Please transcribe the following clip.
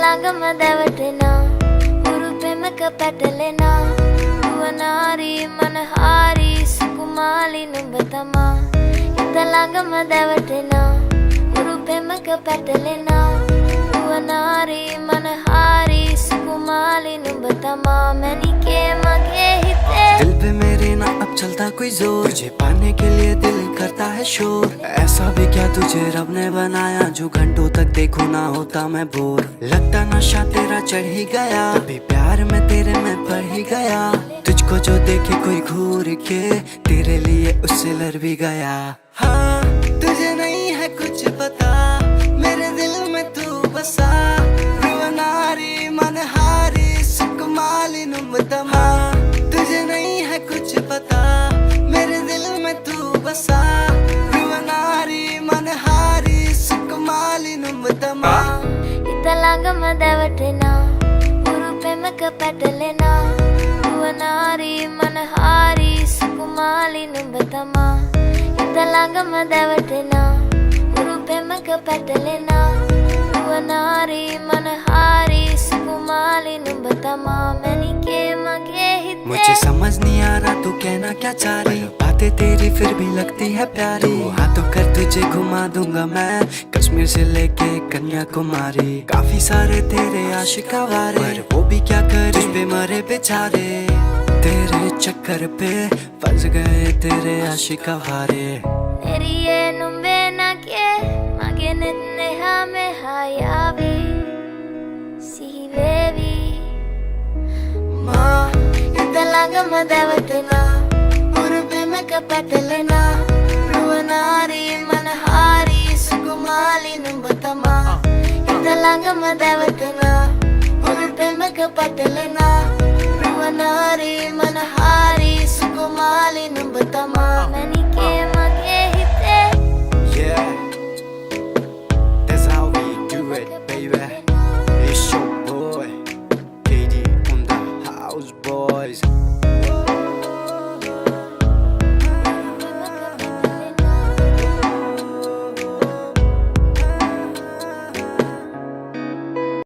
italagamadavatena urupemaka patalena uvanari manahari sukumali numbatama italagamadavatena urupemaka patalena uvanari manahari sukumali numbatama manike mage hite दिल पे मेरे ना अब चलता कोई जोर, तुझे पाने के लिए दिल करता है शोर। ऐसा भी क्या तुझे रब ने बनाया जो घंटों तक देखो ना होता मैं बोर। लगता नशा तेरा चढ़ ही गया, तभी प्यार में तेरे मैं पड़ ही गया। तुझको जो देखे कोई घूर के तेरे लिए उससे लड़ भी गया। हाँ तुझे नहीं है कुछ पता मेरे दिल में तू बसा, रुवनारी मनहारी सुकुमाली नुम्बतमा। तुझे नहीं है कुछ पता मेरे दिल में तू बसा, रुवनारी मनहारी सुकुमाली नुम्बतमा। italagamadavatena urupemaka patalena uvanari manahari sukumali numbatama italagamadavatena urupemaka patalena uvanari manahari sukumali numbatama manike mage hite मुझे समझ नहीं आ रहा तू कहना क्या चाह रही, बातें तेरी फिर भी लगती है प्यारी। हाथों कर तुझे घुमा दूंगा मैं कश्मीर से लेके कन्याकुमारी। काफी सारे तेरे आशिक आवारे, पर वो भी क्या करे तुझ पे मरे बेचारे। तेरे चक्कर पे फंस गए तेरे आशिक Aware. neriye numbe nake magene hame hayavi silevi ma italagamadavatena urupemaka patalena ruvanari manahari sukumali numbatama italagamadavatena urupemaka patalena